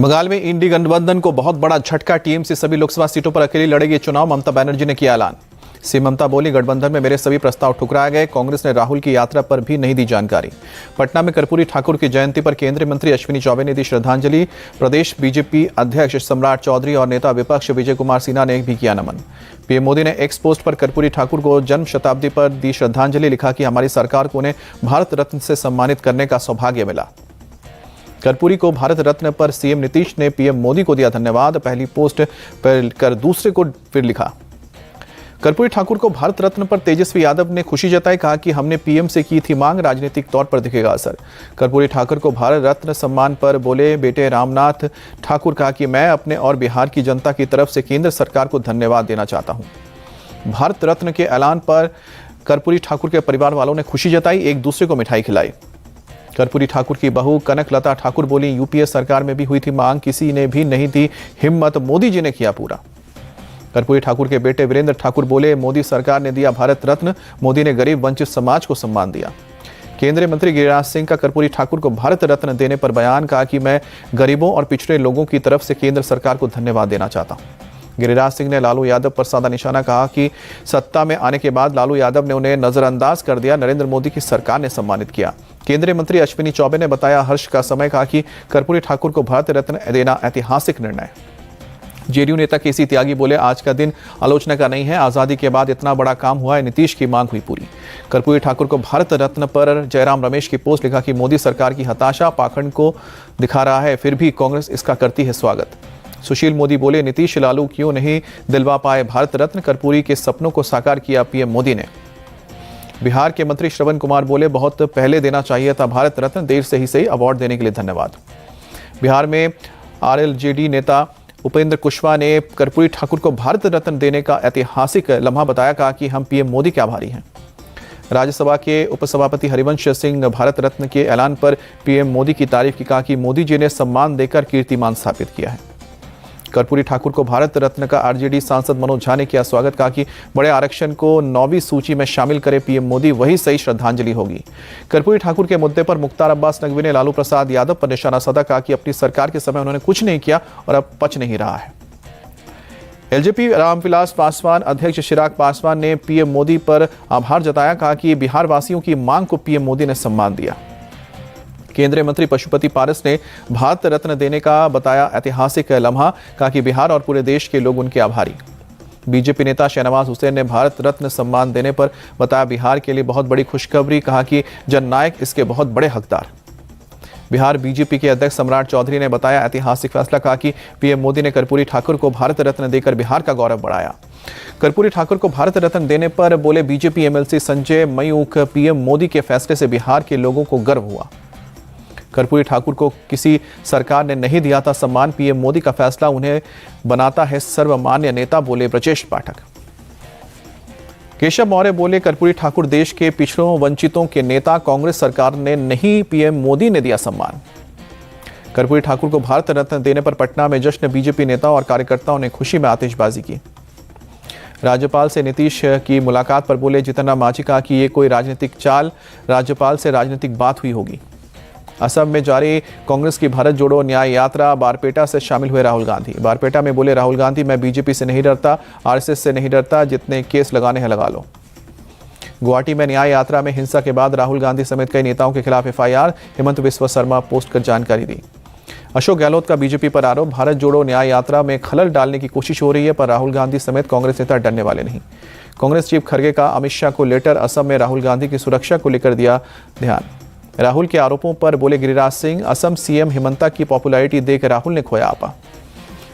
बंगाल में इंडी गठबंधन को बहुत बड़ा झटका। टीएमसी सभी लोकसभा सीटों पर अकेली लड़ेगी चुनाव। ममता बनर्जी ने किया ऐलान। सीएम ममता बोली, गठबंधन में मेरे सभी प्रस्ताव ठुकराए गए। कांग्रेस ने राहुल की यात्रा पर भी नहीं दी जानकारी। पटना में कर्पूरी ठाकुर की जयंती पर केंद्रीय मंत्री अश्विनी चौबे ने दी श्रद्धांजलि। प्रदेश बीजेपी अध्यक्ष सम्राट चौधरी और नेता विपक्ष विजय कुमार सिन्हा ने भी किया नमन। पीएम मोदी ने एक्स पोस्ट पर कर्पूरी ठाकुर को जन्म शताब्दी पर दी श्रद्धांजलि। लिखा कि हमारी सरकार को उन्हें भारत रत्न से सम्मानित करने का सौभाग्य मिला। कर्पूरी को भारत रत्न पर सीएम नीतीश ने पीएम मोदी को दिया धन्यवाद। पहली पोस्ट पर कर दूसरे को फिर लिखा। कर्पूरी ठाकुर को भारत रत्न पर तेजस्वी यादव ने खुशी जताई। कहा कि हमने पीएम से की थी मांग, राजनीतिक तौर पर दिखेगा असर। कर्पूरी ठाकुर को भारत रत्न सम्मान पर बोले बेटे रामनाथ ठाकुर। कहा कि मैं अपने और बिहार की जनता की तरफ से केंद्र सरकार को धन्यवाद देना चाहता हूं। भारत रत्न के ऐलान पर कर्पूरी ठाकुर के परिवार वालों ने खुशी जताई, एक दूसरे को मिठाई खिलाई। कर्पूरी ठाकुर की बहू कनकलता ठाकुर बोली, यूपीए सरकार में भी हुई थी मांग, किसी ने भी नहीं दी हिम्मत, मोदी जी ने किया पूरा। कर्पूरी ठाकुर के बेटे वीरेंद्र ठाकुर बोले, मोदी सरकार ने दिया भारत रत्न, मोदी ने गरीब वंचित समाज को सम्मान दिया। केंद्रीय मंत्री गिरिराज सिंह का कर्पूरी ठाकुर को भारत रत्न देने पर बयान। कहा कि मैं गरीबों और पिछड़े लोगों की तरफ से केंद्र सरकार को धन्यवाद देना चाहता हूं। गिरिराज सिंह ने लालू यादव पर साधा निशाना। कहा कि सत्ता में आने के बाद लालू यादव ने उन्हें नजरअंदाज कर दिया, नरेंद्र मोदी की सरकार ने सम्मानित किया। केंद्रीय मंत्री अश्विनी चौबे ने बताया हर्ष का समय। कहा कि कर्पूरी ठाकुर को भारत रत्न देना ऐतिहासिक निर्णय। जेडीयू नेता केसी त्यागी बोले, आज का दिन आलोचना का नहीं है, आजादी के बाद इतना बड़ा काम हुआ है, नीतीश की मांग हुई पूरी। कर्पूरी ठाकुर को भारत रत्न पर जयराम रमेश की पोस्ट। लिखा कि मोदी सरकार की हताशा पाखंड को दिखा रहा है, फिर भी कांग्रेस इसका करती है स्वागत। सुशील मोदी बोले, नीतीश लालू क्यों नहीं दिलवा पाए भारत रत्न, कर्पूरी के सपनों को साकार किया पीएम मोदी ने। बिहार के मंत्री श्रवण कुमार बोले, बहुत पहले देना चाहिए था भारत रत्न, देर से ही सही, अवार्ड देने के लिए धन्यवाद। बिहार में आरएलजेडी नेता उपेंद्र कुशवाहा ने कर्पूरी ठाकुर को भारत रत्न देने का ऐतिहासिक लम्हा बताया। कहा कि हम पीएम मोदी के आभारी हैं। राज्यसभा के उपसभापति हरिवंश सिंह भारत रत्न के ऐलान पर पीएम मोदी की तारीफ की। कहा कि मोदी जी ने सम्मान देकर कीर्तिमान स्थापित किया है। कर्पूरी ठाकुर को भारत रत्न का आरजेडी सांसद मनोज झा ने किया स्वागत। कहा कि बड़े आरक्षण को 9वीं सूची में शामिल करे पीएम मोदी, वही सही श्रद्धांजलि होगी। कर्पूरी ठाकुर के मुद्दे पर मुख्तार अब्बास नकवी ने लालू प्रसाद यादव पर निशाना साधा। कहा कि अपनी सरकार के समय उन्होंने कुछ नहीं किया और अब पच नहीं रहा है। एलजेपी रामविलास पासवान अध्यक्ष चिराग पासवान ने पीएम मोदी पर आभार जताया। कहा कि बिहार वासियों की मांग को पीएम मोदी ने सम्मान दिया। केंद्रीय मंत्री पशुपति पारस ने भारत रत्न देने का बताया ऐतिहासिक लम्हा। कहा कि बिहार और पूरे देश के लोग उनके आभारी। बीजेपी नेता शहनवाज हुसैन ने भारत रत्न सम्मान देने पर बताया बिहार के लिए बहुत बड़ी खुशखबरी। कहा कि जननायक इसके बहुत बड़े हकदार। बिहार बीजेपी के अध्यक्ष सम्राट चौधरी ने बताया ऐतिहासिक फैसला। कहा कि पीएम मोदी ने कर्पूरी ठाकुर को भारत रत्न देकर बिहार का गौरव बढ़ाया। कर्पूरी ठाकुर को भारत रत्न देने पर बोले BJP MLC Sanjay Mayukh, PM Modi के फैसले से बिहार के लोगों को गर्व हुआ। कर्पूरी ठाकुर को किसी सरकार ने नहीं दिया था सम्मान, पीएम मोदी का फैसला उन्हें बनाता है सर्वमान्य नेता, बोले ब्रजेश पाठक। केशव मौर्य बोले, कर्पूरी ठाकुर देश के पिछड़ों वंचितों के नेता, कांग्रेस सरकार ने नहीं, पीएम मोदी ने दिया सम्मान। कर्पूरी ठाकुर को भारत रत्न देने पर पटना में जश्न, बीजेपी नेताओं और कार्यकर्ताओं ने खुशी में आतिशबाजी की। राज्यपाल से नीतीश की मुलाकात पर बोले जितन मांझी। कहा कि ये कोई राजनीतिक चाल, राज्यपाल से राजनीतिक बात हुई होगी। असम में जारी कांग्रेस की भारत जोड़ो न्याय यात्रा, बारपेटा से शामिल हुए राहुल गांधी। बारपेटा में बोले राहुल गांधी, मैं बीजेपी से नहीं डरता, आरएसएस से नहीं डरता, जितने केस लगाने हैं लगा लो। गुवाहाटी में न्याय यात्रा में हिंसा के बाद राहुल गांधी समेत कई नेताओं के खिलाफ एफआईआर, हेमंत बिस्वा शर्मा पोस्ट कर जानकारी दी। अशोक गहलोत का बीजेपी पर आरोप, भारत जोड़ो न्याय यात्रा में खलल डालने की कोशिश हो रही है, पर राहुल गांधी समेत कांग्रेस नेता डरने वाले नहीं। कांग्रेस चीफ खड़गे का अमित शाह को लेटर, असम में राहुल गांधी की सुरक्षा को लेकर दिया ध्यान। राहुल के आरोपों पर बोले गिरिराज सिंह, असम सीएम हिमंता की पॉपुलैरिटी देख राहुल ने खोया आपा।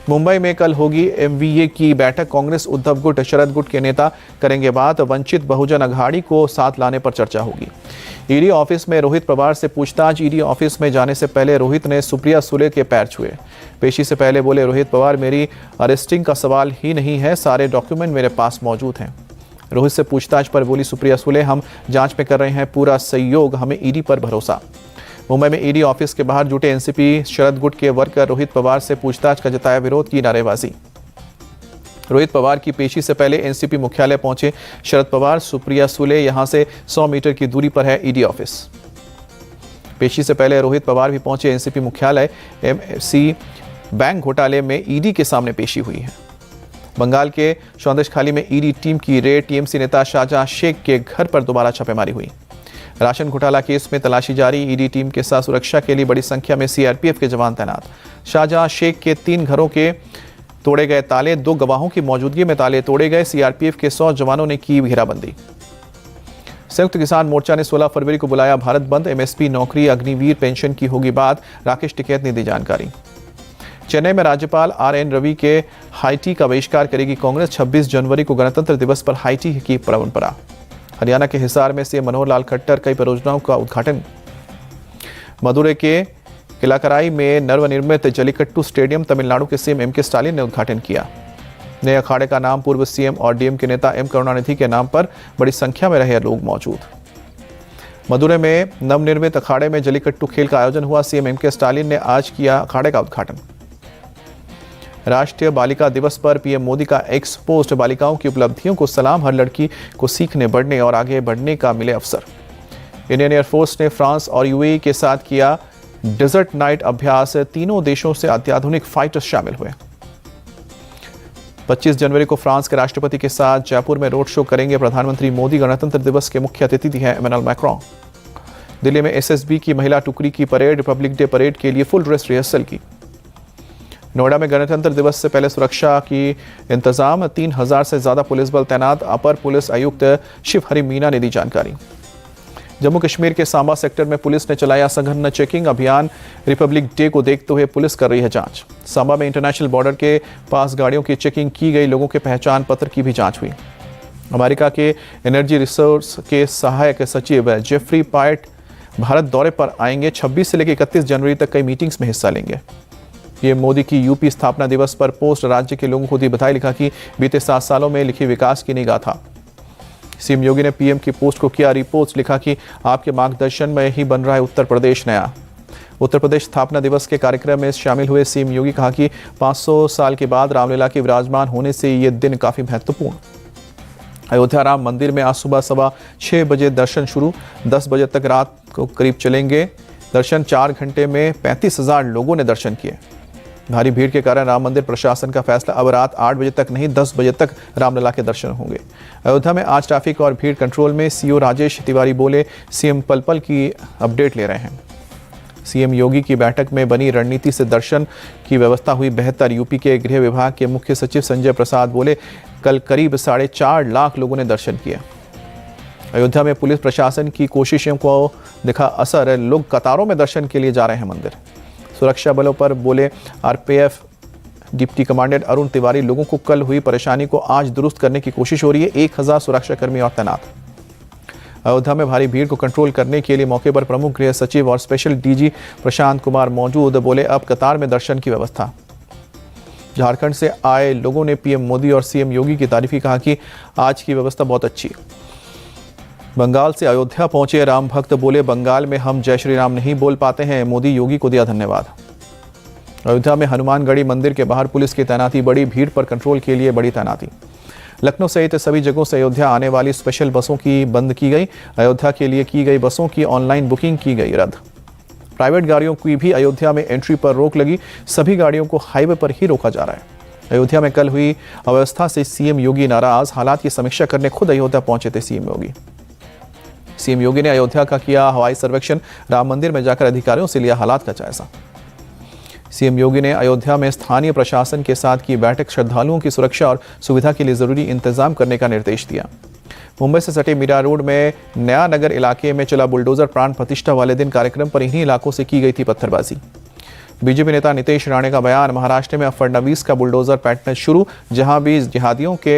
मुंबई में कल होगी एमवीए की बैठक, कांग्रेस उद्धव गुट शरद गुट के नेता करेंगे बात, वंचित बहुजन अघाड़ी को साथ लाने पर चर्चा होगी। ईडी ऑफिस में रोहित पवार से पूछताछ, ईडी ऑफिस में जाने से पहले रोहित ने सुप्रिया सुले के पैर छुए। पेशी से पहले बोले रोहित पवार, मेरी अरेस्टिंग का सवाल ही नहीं है, सारे डॉक्यूमेंट मेरे पास मौजूद हैं। रोहित से पूछताछ पर बोली सुप्रिया सुले, हम जांच में कर रहे हैं पूरा सहयोग, हमें ईडी पर भरोसा। मुंबई में ईडी ऑफिस के बाहर जुटे एनसीपी शरद गुट के वर्कर रोहित पवार से पूछताछ का जताया विरोध, की नारेबाजी। रोहित पवार की पेशी से पहले एनसीपी मुख्यालय पहुंचे शरद पवार, सुप्रिया सुले, यहां से 100 मीटर की दूरी पर है ईडी ऑफिस। पेशी से पहले रोहित पवार भी पहुंचे एनसीपी मुख्यालय। एमसी बैंक घोटाले में ईडी के सामने पेशी हुई है। बंगाल के सौंदर्यखाली में ईडी टीम की रेड, टीएमसी नेता शाहजहां शेख के घर पर दोबारा छापेमारी हुई। राशन घोटाला केस में तलाशी जारी, ईडी टीम के साथ सुरक्षा के लिए बड़ी संख्या में सीआरपीएफ के जवान तैनात। शाहजहां शेख के 3 घरों के तोड़े गए ताले, 2 गवाहों की मौजूदगी में ताले तोड़े गए। सीआरपीएफ के 100 जवानों ने की घेराबंदी। संयुक्त किसान मोर्चा ने 16 फरवरी को बुलाया भारत बंद। एमएसपी, नौकरी, अग्निवीर पेंशन की होगी बात, राकेश टिकैत ने दी जानकारी। चेन्नई में राज्यपाल आर.एन. रवि के हाईटी का बहिष्कार करेगी कांग्रेस। 26 जनवरी को गणतंत्र दिवस पर हाईटी की परंपरा। हरियाणा के हिसार में सीएम मनोहर लाल खट्टर कई परियोजनाओं का उद्घाटन। मदुरै के किलाकराई में नवनिर्मित जलीकट्टू स्टेडियम तमिलनाडु के सीएम एम के स्टालिन ने उद्घाटन किया। नए अखाड़े का नाम पूर्व सीएम और डीएम के नेता एम करुणानिधि के नाम पर, बड़ी संख्या में रहे लोग मौजूद। मदुरै में नवनिर्मित अखाड़े में जलीकट्टू खेल का आयोजन हुआ। सीएम एम के स्टालिन ने आज किया अखाड़े का उद्घाटन। राष्ट्रीय बालिका दिवस पर पीएम मोदी का एक्स पोस्ट, बालिकाओं की उपलब्धियों को सलाम, हर लड़की को सीखने, बढ़ने और आगे बढ़ने का मिले अवसर। इंडियन एयरफोर्स ने फ्रांस और यूएई के साथ किया डेजर्ट नाइट अभ्यास। तीनों देशों से अत्याधुनिक फाइटर्स शामिल हुए। 25 जनवरी को फ्रांस के राष्ट्रपति के साथ जयपुर में रोड शो करेंगे प्रधानमंत्री मोदी। गणतंत्र दिवस के मुख्य अतिथि हैं इमैनुअल मैक्रोन। दिल्ली में एसएसबी की महिला टुकड़ी की परेड, रिपब्लिक डे परेड के लिए फुल ड्रेस रिहर्सल की। नोएडा में गणतंत्र दिवस से पहले सुरक्षा की इंतजाम, 3000 से ज्यादा पुलिस बल तैनात। अपर पुलिस आयुक्त शिवहरि मीना ने दी जानकारी। जम्मू कश्मीर के सांबा सेक्टर में पुलिस ने चलाया सघन चेकिंग अभियान। रिपब्लिक डे को देखते हुए पुलिस कर रही है जांच। सांबा में इंटरनेशनल बॉर्डर के पास गाड़ियों की चेकिंग की गई, लोगों के पहचान पत्र की भी जांच हुई। अमेरिका के एनर्जी रिसोर्स के सहायक सचिव जेफरी पायट भारत दौरे पर आएंगे। 26 से लेकर 31 जनवरी तक कई मीटिंग्स में हिस्सा लेंगे। पीएम मोदी की यूपी स्थापना दिवस पर पोस्ट, राज्य के लोगों को दी बधाई, लिखा कि बीते 7 सालों में लिखी विकास की निगाह था। सीएम योगी ने पीएम की पोस्ट को किया रिपोस्ट, लिखा कि आपके मार्गदर्शन में ही बन रहा है उत्तर प्रदेश नया। उत्तर प्रदेश स्थापना दिवस के कार्यक्रम में शामिल हुए सीएम योगी, कहा कि 500 साल के बाद रामलीला के विराजमान होने से ये दिन काफी महत्वपूर्ण। अयोध्या राम मंदिर में आज सुबह 6:15 बजे दर्शन शुरू, 10 बजे तक रात को करीब चलेंगे दर्शन। 4 घंटे में 35,000 लोगों ने दर्शन किए। भारी भीड़ के कारण राम मंदिर प्रशासन का फैसला, अब रात 8 बजे तक नहीं 10 बजे तक रामलला के दर्शन होंगे। अयोध्या में आज ट्रैफिक और भीड़ कंट्रोल में सीओ राजेश तिवारी बोले, सीएम पल पल की अपडेट ले रहे हैं। सीएम योगी की बैठक में बनी रणनीति से दर्शन की व्यवस्था हुई बेहतर। यूपी के गृह विभाग के मुख्य सचिव संजय प्रसाद बोले, कल करीब 4.5 लाख लोगों ने दर्शन किए। अयोध्या में पुलिस प्रशासन की कोशिशों को दिखा असर, लोग कतारों में दर्शन के लिए जा रहे हैं मंदिर। सुरक्षा बलों पर बोले RPF deputy commandant Arun Tiwari, लोगों को कल हुई परेशानी को आज दुरुस्त करने की कोशिश हो रही है। 1000 सुरक्षाकर्मी और तैनात। अयोध्या में भारी भीड़ को कंट्रोल करने के लिए मौके पर प्रमुख गृह सचिव और स्पेशल डीजी प्रशांत कुमार मौजूद, बोले अब कतार में दर्शन की व्यवस्था। झारखंड से आए लोगों ने पीएम मोदी और सीएम योगी की तारीफ की, कहा कि आज की व्यवस्था बहुत अच्छी। बंगाल से अयोध्या पहुंचे राम भक्त बोले, बंगाल में हम जय श्री राम नहीं बोल पाते हैं, मोदी योगी को दिया धन्यवाद। अयोध्या में हनुमानगढ़ी मंदिर के बाहर पुलिस की तैनाती बढ़ी, भीड़ पर कंट्रोल के लिए बड़ी तैनाती। लखनऊ सहित सभी जगहों से अयोध्या आने वाली स्पेशल बसों की बंद की गई। अयोध्या के लिए की गई बसों की ऑनलाइन बुकिंग की गई रद्द। प्राइवेट गाड़ियों की भी अयोध्या में एंट्री पर रोक लगी, सभी गाड़ियों को हाईवे पर ही रोका जा रहा है। अयोध्या में कल हुई अव्यवस्था से सीएम योगी नाराज, हालात की समीक्षा करने खुद अयोध्या पहुंचे थे सीएम योगी। सीएम योगी ने अयोध्या का किया हवाई सर्वेक्षण, राम मंदिर में जाकर अधिकारियों से लिया हालात का जायजा। सीएम योगी ने अयोध्या में स्थानीय प्रशासन के साथ की बैठक, श्रद्धालुओं की सुरक्षा और सुविधा के लिए जरूरी इंतजाम करने का निर्देश दिया। मुंबई से सटे मीरा रोड में नया नगर इलाके में चला बुलडोजर, प्राण प्रतिष्ठा वाले दिन कार्यक्रम पर इन्हीं इलाकों से की गई थी पत्थरबाजी। बीजेपी नेता नीतीश राणे का बयान, महाराष्ट्र में अब फडणवीस का बुलडोजर पैटर्न शुरू, जहां भी जिहादियों के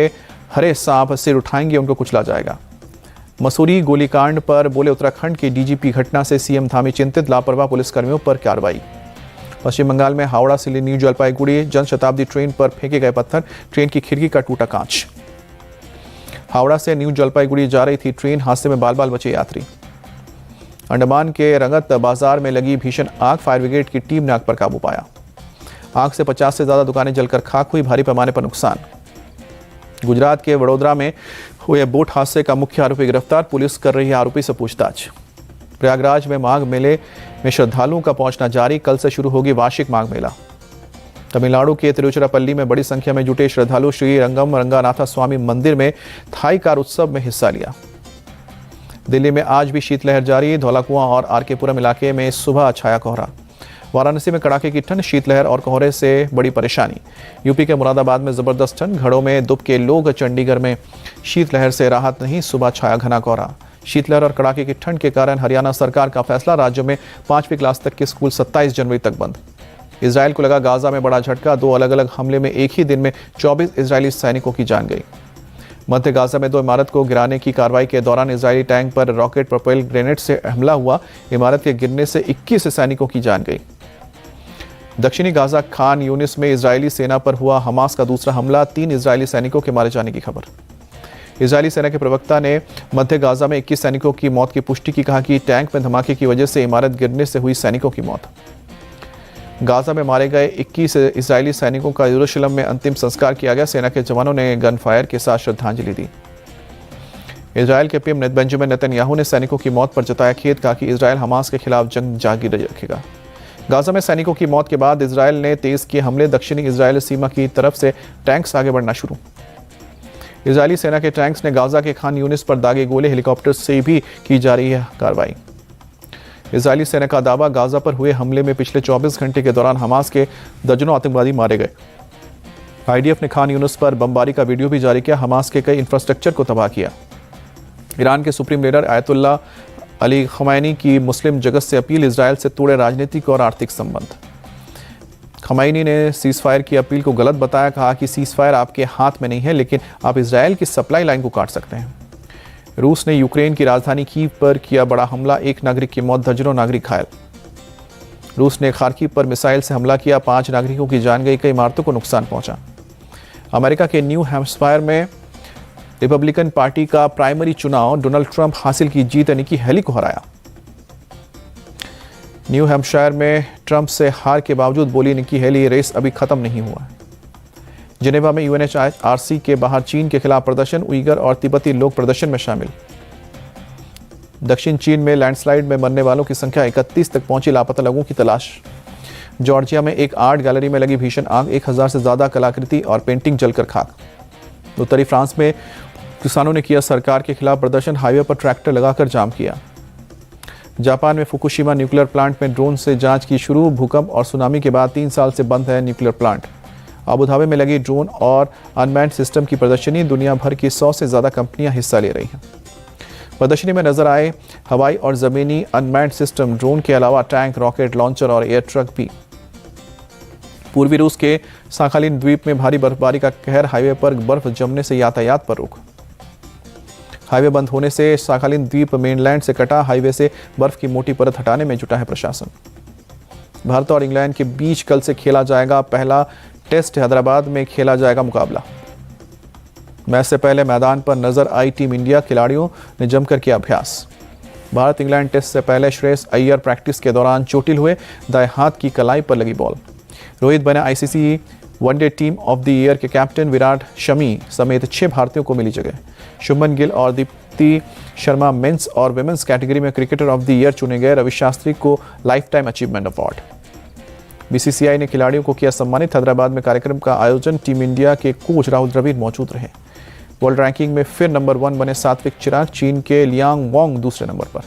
हरे सांप सिर उठाएंगे उनको कुचला जाएगा। मसूरी गोलीकांड पर बोले उत्तराखंड के डीजीपी, घटना से सीएम धामी चिंतित, लापरवाह पुलिसकर्मियों पर कार्रवाई। पश्चिम बंगाल में हावड़ा से न्यू जलपाईगुड़ी जनशताब्दी ट्रेन पर फेंके गए पत्थर, ट्रेन की खिड़की का टूटा कांच। हावड़ा से न्यू जलपाईगुड़ी जा रही थी ट्रेन, हादसे में बाल बाल बचे यात्री। अंडमान के रंगत बाजार में लगी भीषण आग, फायर ब्रिगेड की टीम ने आग पर काबू पाया। आग से 50 से ज्यादा दुकानें जलकर खाक हुई, भारी पैमाने पर नुकसान। गुजरात के वडोदरा में हुए बोट हादसे का मुख्य आरोपी गिरफ्तार, पुलिस कर रही है आरोपी से पूछताछ। प्रयागराज में माघ मेले में श्रद्धालुओं का पहुंचना जारी, कल से शुरू होगी वार्षिक माघ मेला। तमिलनाडु के तिरुचिरापल्ली में बड़ी संख्या में जुटे श्रद्धालु श्री रंगम रंगानाथ स्वामी मंदिर में थाई कार उत्सव में हिस्सा लिया। दिल्ली में आज भी शीतलहर जारी, धौलाकुआं और आरके पुरम इलाके में सुबह छाया कोहरा। वाराणसी में कड़ाके की ठंड, शीतलहर और कोहरे से बड़ी परेशानी। यूपी के मुरादाबाद में जबरदस्त ठंड, घरों में दुबके लोग। चंडीगढ़ में शीतलहर से राहत नहीं, सुबह छाया घना कोहरा। शीतलहर और कड़ाके की ठंड के कारण हरियाणा सरकार का फैसला, राज्य में 5वीं क्लास तक के स्कूल 27 जनवरी तक बंद। इजराइल को लगा गाजा में बड़ा झटका, 2 अलग अलग हमले में एक ही दिन में 24 इजरायली सैनिकों की जान गई। मध्य गाजा में 2 इमारत को गिराने की कार्रवाई के दौरान इजरायली टैंक पर रॉकेट प्रोपेल ग्रेनेड से हमला हुआ, इमारत के गिरने से 21 सैनिकों की जान गई। दक्षिणी गाजा खान यूनिस में इजरायली सेना पर हुआ हमास का दूसरा हमला, 3 इजरायली सैनिकों के मारे जाने की खबर। इजरायली सेना के प्रवक्ता ने मध्य गाजा में 21 सैनिकों की मौत की पुष्टि की, कहा कि टैंक में धमाके की वजह से इमारत गिरने से हुई सैनिकों की मौत। गाजा में मारे गए 21 इजरायली सैनिकों का यरूशलेम में अंतिम संस्कार किया गया। सेना के जवानों ने गन फायर के साथ श्रद्धांजलि दी। इजरायल के पीएम बेंजामिन नेतन्याहू ने सैनिकों की मौत पर जताया खेद, कहा कि इजरायल हमास के खिलाफ जंग जारी रखेगा। गाजा में सैनिकों की मौत के बाद इजरायल ने तेज किए हमले, दक्षिणी इजरायल सीमा की तरफ से टैंक्स आगे बढ़ना शुरू। इजरायली सेना के टैंक्स ने गाजा के खान यूनिस पर दागे गोले, हेलीकॉप्टर से भी की जा रही है कार्रवाई। इजरायली सेना का दावा, गाजा पर हुए हमले में पिछले 24 घंटे के दौरान हमास के दर्जनों आतंकवादी मारे गए। आईडीएफ ने खान यूनिस पर बमबारी का वीडियो भी जारी किया, हमास के कई इंफ्रास्ट्रक्चर को तबाह किया। ईरान के सुप्रीम लीडर आयतुल्लाह अली खमैनी की मुस्लिम जगत से अपील, इजरायल से तोड़े राजनीतिक और आर्थिक संबंध। खमैनी ने सीज फायर की अपील को गलत बताया, कहा कि सीज फायर आपके हाथ में नहीं है, लेकिन आप इजरायल की सप्लाई लाइन को काट सकते हैं। रूस ने यूक्रेन की राजधानी कीव पर किया बड़ा हमला, 1 नागरिक की मौत, दर्जनों नागरिक घायल। रूस ने खार्किव पर मिसाइल से हमला किया, 5 नागरिकों की जान गई, कई इमारतों को नुकसान पहुंचा। अमेरिका के न्यू हैम्पशायर में रिपब्लिकन पार्टी का प्राइमरी चुनाव, डोनाल्ड ट्रंप हासिल की जीत, निकी हेली को हराया। न्यू हैम्पशायर में ट्रंप से हार के बावजूद बोली निकी हेली, रेस अभी खत्म नहीं हुआ। जिनेवा में यूएनएचआरसी के बाहर चीन के खिलाफ प्रदर्शन, उइगर और तिब्बती लोग प्रदर्शन में शामिल। दक्षिण चीन में लैंडस्लाइड में मरने वालों की संख्या 31 तक पहुंची, लापता लोगों की तलाश। जॉर्जिया में एक आर्ट गैलरी में लगी भीषण आग, 1000 से ज्यादा कलाकृति और पेंटिंग जलकर खाक। उत्तरी फ्रांस में किसानों ने किया सरकार के खिलाफ प्रदर्शन, हाईवे पर ट्रैक्टर लगाकर जाम किया। जापान में फुकुशिमा न्यूक्लियर प्लांट में ड्रोन से जांच की शुरू, भूकंप और सुनामी के बाद 3 साल से बंद है न्यूक्लियर प्लांट। अबू धाबी में लगी ड्रोन और अनमैन्ड सिस्टम की प्रदर्शनी, दुनिया भर की 100 से ज्यादा कंपनियां हिस्सा ले रही हैं। प्रदर्शनी में नजर आए हवाई और जमीनी अनमैन्ड सिस्टम, ड्रोन के अलावा टैंक, रॉकेट लॉन्चर और एयर ट्रक भी। पूर्वी रूस के साखालिन द्वीप में भारी बर्फबारी का कहर, हाईवे पर बर्फ जमने से यातायात पर रोक। हाईवे बंद होने से साखालिन द्वीप मेनलैंड से कटा, हाईवे से बर्फ की मोटी परत हटाने में जुटा है प्रशासन। भारत और इंग्लैंड के बीच कल से खेला जाएगा पहला टेस्ट, हैदराबाद में खेला जाएगा मुकाबला। मैच से पहले मैदान पर नजर आई टीम इंडिया, खिलाड़ियों ने जमकर किया अभ्यास। भारत इंग्लैंड टेस्ट से पहले श्रेयस अय्यर प्रैक्टिस के दौरान चोटिल हुए, दाएं हाथ की कलाई पर लगी बॉल। रोहित बने ICC one day team of the year के कैप्टन, विराट शमी समेत 6 भारतीयों को मिली जगह। शुभमन गिल और दीप्ति शर्मा मेंस और विमेंस कैटेगरी में क्रिकेटर ऑफ द ईयर चुने गए। रवि शास्त्री को life time achievement award. BCCI ने खिलाड़ियों को किया सम्मानित, हैदराबाद में कार्यक्रम का आयोजन, टीम इंडिया के कोच राहुल द्रविड़ मौजूद रहे। वर्ल्ड रैंकिंग में फिर नंबर 1 बने सात्विक चिराग, चीन के लियांग वोंग दूसरे नंबर पर।